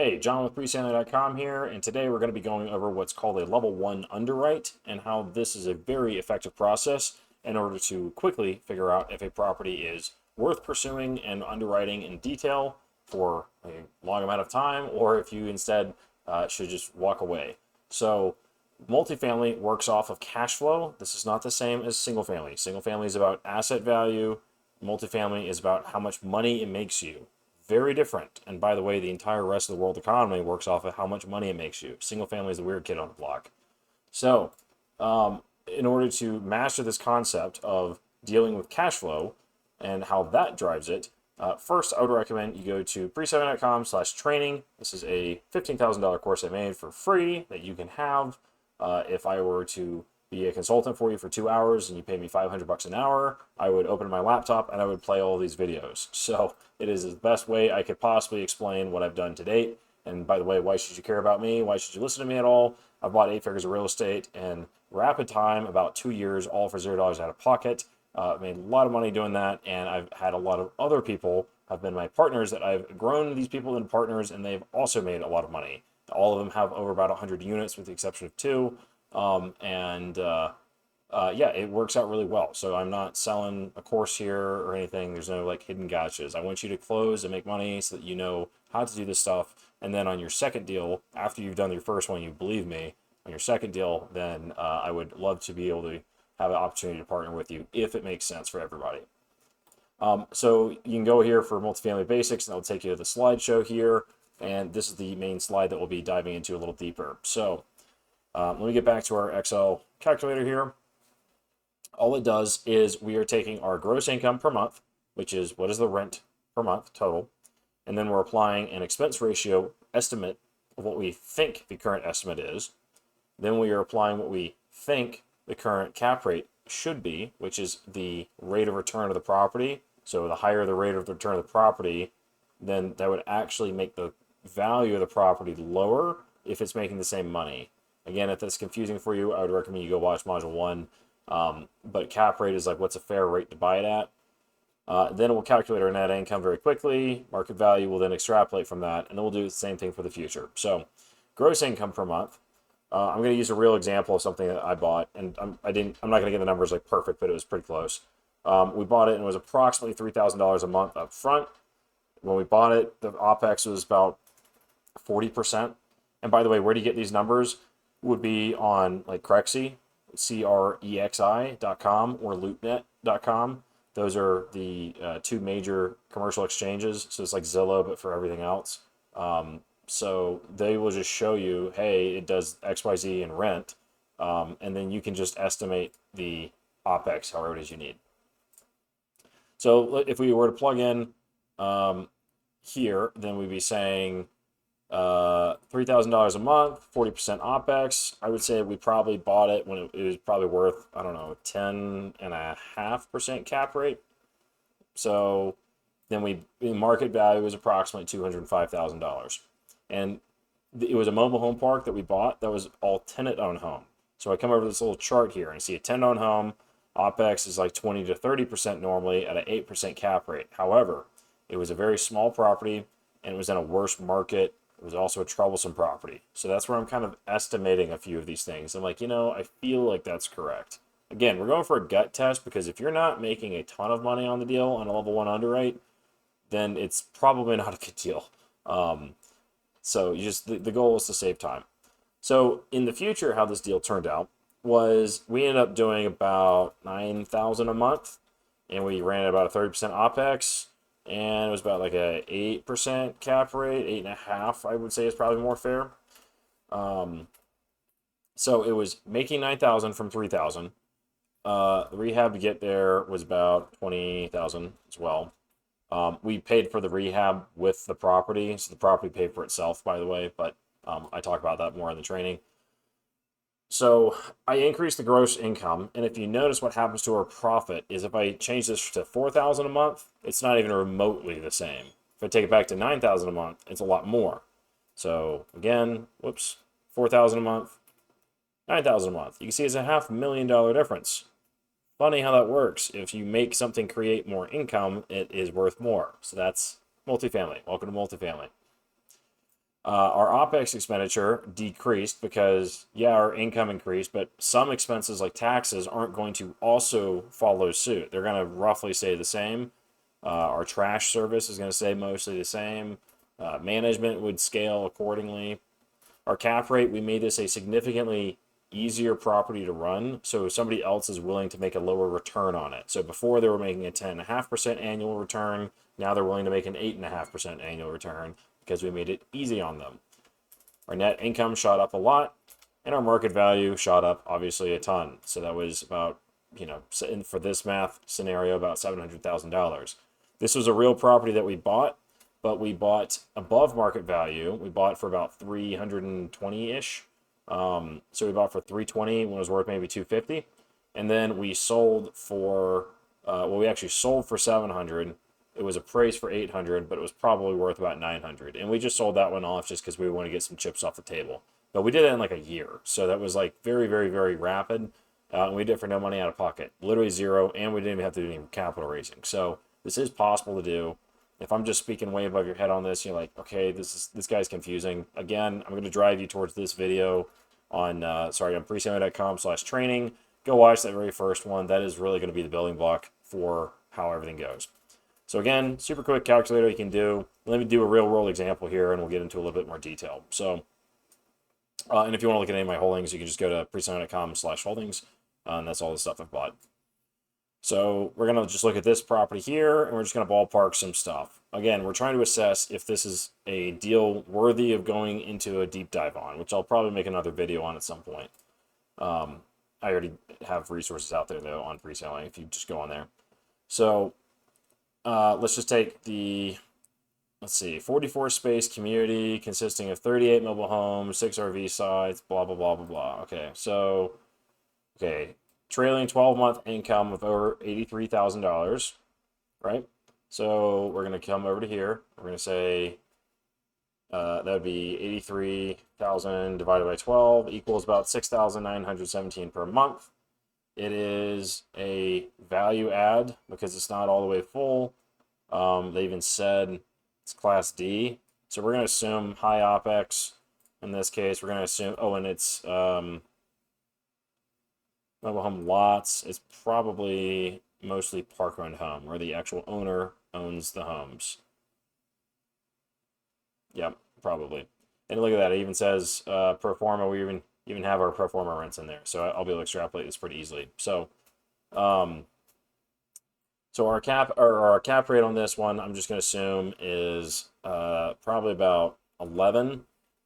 Hey, John with preselling.com here, and today we're going to be going over what's called a level 1 underwrite and how this is a very effective process in order to quickly figure out if a property is worth pursuing and underwriting in detail for a long amount of time, or if you instead should just walk away. So, multifamily works off of cash flow. This is not the same as single family. Single family is about asset value, multifamily is about how much money it makes you. Very different. And by the way, the entire rest of the world economy works off of how much money it makes you. Single family is the weird kid on the block. So, in order to master this concept of dealing with cash flow and how that drives it, first I would recommend you go to pre7.com/training. This is a $15,000 course I made for free that you can have. If I were to be a consultant for you for 2 hours and you pay me $500 an hour, I would open my laptop and I would play all these videos. So it is the best way I could possibly explain what I've done to date. And by the way, why should you care about me? Why should you listen to me at all? I've bought 8 figures of real estate in rapid time, about 2 years, all for $0 out of pocket. Made a lot of money doing that, and I've had a lot of other people have been my partners that I've grown these people into partners, and they've also made a lot of money. All of them have over about 100 units, with the exception of two. Yeah, it works out really well. So I'm not selling a course here or anything. There's no like hidden gotchas. I want you to close and make money so that you know how to do this stuff. And then on your second deal, after you've done your first one, you believe me, on your second deal, then I would love to be able to have an opportunity to partner with you if it makes sense for everybody. So you can go here for multifamily basics, and it'll take you to the slideshow here. And this is the main slide that we'll be diving into a little deeper. So let me get back to our Excel calculator here. All it does is we are taking our gross income per month, which is what is the rent per month total, and then we're applying an expense ratio estimate of what we think the current estimate is. Then we are applying what we think the current cap rate should be, which is the rate of return of the property. So the higher the rate of return of the property, then that would actually make the value of the property lower if it's making the same money. Again, if that's confusing for you, I would recommend you go watch Module 1. But cap rate is like what's a fair rate to buy it at. Then we'll calculate our net income very quickly. Market value will then extrapolate from that, and then we'll do the same thing for the future. So gross income per month. I'm going to use a real example of something that I bought, and I'm not going to get the numbers like perfect, but it was pretty close. We bought it, and it was approximately $3,000 a month up front. When we bought it, the OPEX was about 40%. And by the way, where do you get these numbers? Would be on like Crexi, CREXI.com, or LoopNet.com. Those are the two major commercial exchanges. So it's like Zillow, but for everything else. So they will just show you, hey, it does XYZ in rent. And then you can just estimate the OPEX however it is you need. So if we were to plug in here, then we'd be saying $3,000 a month, 40% OPEX. I would say we probably bought it when it was probably worth, I don't know, 10.5% cap rate. So then market value was approximately $205,000. And it was a mobile home park that we bought that was all tenant-owned home. So I come over to this little chart here and see a tenant-owned home. OPEX is like 20 to 30% normally at an 8% cap rate. However, it was a very small property and it was in a worse market. It was also a troublesome property. So that's where I'm kind of estimating a few of these things. I'm like, I feel like that's correct. Again, we're going for a gut test because if you're not making a ton of money on the deal on a level 1 underwrite, then it's probably not a good deal. So the goal is to save time. So in the future, how this deal turned out was we ended up doing about $9,000 a month, and we ran at about a 30% OPEX, and it was about like a 8% cap rate, 8.5, I would say is probably more fair. So it was making $9,000 from $3,000. The rehab to get there was about $20,000 as well. We paid for the rehab with the property, so the property paid for itself, by the way, but I talk about that more in the training. So I increased the gross income, and if you notice what happens to our profit is if I change this to $4,000 a month, it's not even remotely the same. If I take it back to $9,000 a month, it's a lot more. So again, $4,000 a month, $9,000 a month. You can see it's a $500,000 difference. Funny how that works. If you make something create more income, it is worth more. So that's multifamily. Welcome to multifamily. Our OPEX expenditure decreased because, yeah, our income increased, but some expenses like taxes aren't going to also follow suit. They're going to roughly stay the same. Our trash service is going to stay mostly the same. Management would scale accordingly. Our cap rate, we made this a significantly easier property to run, so somebody else is willing to make a lower return on it. So before they were making a 10.5% annual return, now they're willing to make an 8.5% annual return because we made it easy on them. Our net income shot up a lot, and our market value shot up obviously a ton. So that was about, for this math scenario, about $700,000. This was a real property that we bought, but we bought above market value. We bought for about 320-ish. So we bought for 320 when it was worth maybe 250, and then we sold for we actually sold for 700. It was appraised for 800, but it was probably worth about 900, and we just sold that one off just because we want to get some chips off the table. But we did it in like a year, so that was like very, very, very rapid. And we did it for no money out of pocket, literally zero, and we didn't even have to do any capital raising. So this is possible to do. If I'm just speaking way above your head on this, you're like, okay, this guy's confusing. Again, I'm going to drive you towards this video on preselling.com/training. Go watch that very first one. That is really going to be the building block for how everything goes. So again, super quick calculator you can do. Let me do a real world example here, and we'll get into a little bit more detail. So, and if you want to look at any of my holdings, you can just go to preselling.com/holdings, and that's all the stuff I've bought. So we're going to just look at this property here, and we're just going to ballpark some stuff. Again, we're trying to assess if this is a deal worthy of going into a deep dive on, which I'll probably make another video on at some point. I already have resources out there, though, on pre-selling if you just go on there. So let's just take the, 44 space community consisting of 38 mobile homes, 6 RV sites, blah, blah, blah, blah, blah. Okay, so, trailing 12-month income of over $83,000, right? So we're going to come over to here. We're going to say that would be 83,000 divided by 12 equals about 6,917 per month. It is a value add because it's not all the way full. They even said it's Class D. So we're going to assume high OPEX in this case. We're going to assume, and it's mobile home lots. It's probably mostly park-owned home, where the actual owner owns the homes. Yep, probably. And look at that. It even says pro forma. We even have our pro forma rents in there. So I'll be able to extrapolate this pretty easily. So, so our cap rate on this one, I'm just going to assume is probably about 11.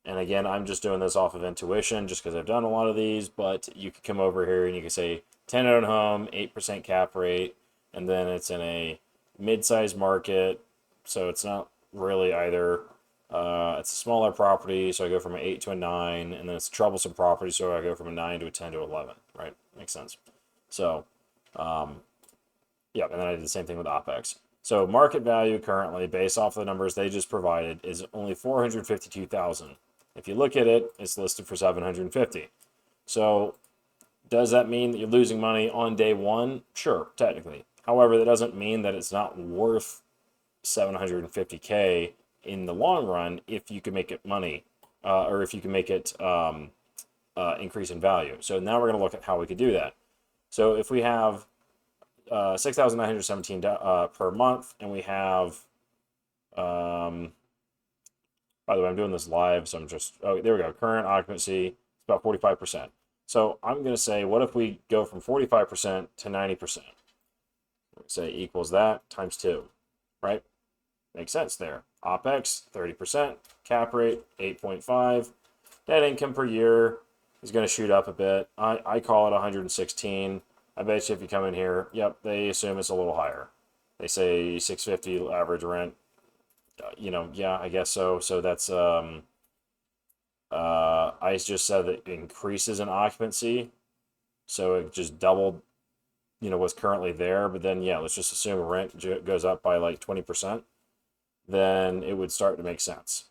And again, I'm just doing this off of intuition just because I've done a lot of these, but you could come over here and you can say 10-owned home, 8% cap rate, and then it's in a mid-sized market, so it's not really either. It's a smaller property, so I go from an 8 to a 9, and then it's a troublesome property, so I go from a 9 to a 10 to 11, right? Makes sense. So, yeah, and then I did the same thing with OPEX. So market value currently, based off the numbers they just provided, is only $452,000. If you look at it, it's listed for $750,000. So does that mean that you're losing money on day one? Sure, technically. However, that doesn't mean that it's not worth $750K in the long run if you can make it money, or if you can make it increase in value. So now we're going to look at how we could do that. So if we have 6,917 per month, and we have, by the way, I'm doing this live, so I'm just, there we go. Current occupancy is about 45%. So I'm going to say, what if we go from 45% to 90%? Say equals that times 2, right? Makes sense there. OPEX, 30%, cap rate, 8.5. Net income per year is going to shoot up a bit. I call it 116. I bet you if you come in here, yep, they assume it's a little higher. They say 650 average rent. Yeah, I guess so. So that's I just said that it increases in occupancy, so it just doubled, what's currently there. But then, yeah, let's just assume rent goes up by like 20%. Then it would start to make sense.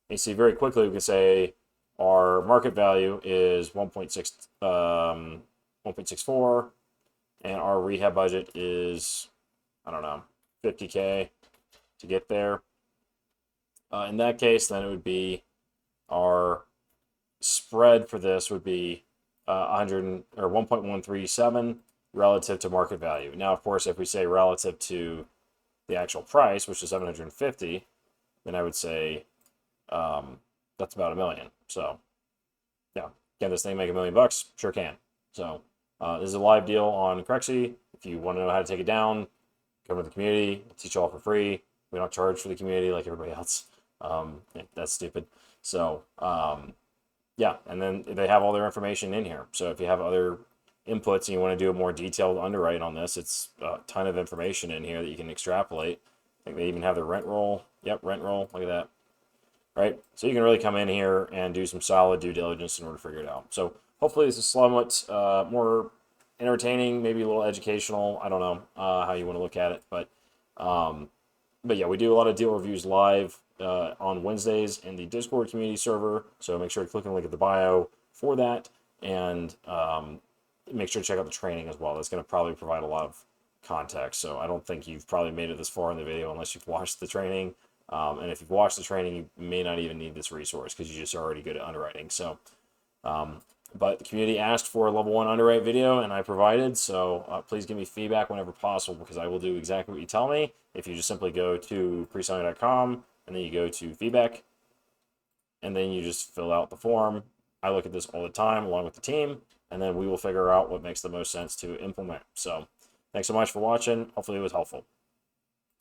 And you see, very quickly we can say our market value is 1.64, and our rehab budget is, I don't know, 50K to get there. In that case, then it would be our spread for this would be 100 or 1.137 relative to market value. Now, of course, if we say relative to the actual price, which is 750, then I would say that's about $1 million. So, yeah, can this thing make $1 million? Sure can. So, this is a live deal on Crexy. If you want to know how to take it down, come to the community. I'll teach you all for free. We don't charge for the community like everybody else. That's stupid. So, yeah, and then they have all their information in here. So if you have other inputs and you want to do a more detailed underwrite on this, it's a ton of information in here that you can extrapolate. I think they even have the rent roll. Yep, rent roll. Look at that. Right? So you can really come in here and do some solid due diligence in order to figure it out. So hopefully this is somewhat more entertaining, maybe a little educational. I don't know how you want to look at it, but yeah, we do a lot of deal reviews live on Wednesdays in the Discord community server. So make sure to click on the link in the bio for that, and make sure to check out the training as well. That's going to probably provide a lot of context. So I don't think you've probably made it this far in the video unless you've watched the training. And if you've watched the training, you may not even need this resource because you're just already good at underwriting. So, but the community asked for a level 1 underwrite video, and I provided. So please give me feedback whenever possible, because I will do exactly what you tell me. If you just simply go to preselling.com and then you go to feedback, and then you just fill out the form. I look at this all the time along with the team, and then we will figure out what makes the most sense to implement. So thanks so much for watching. Hopefully it was helpful.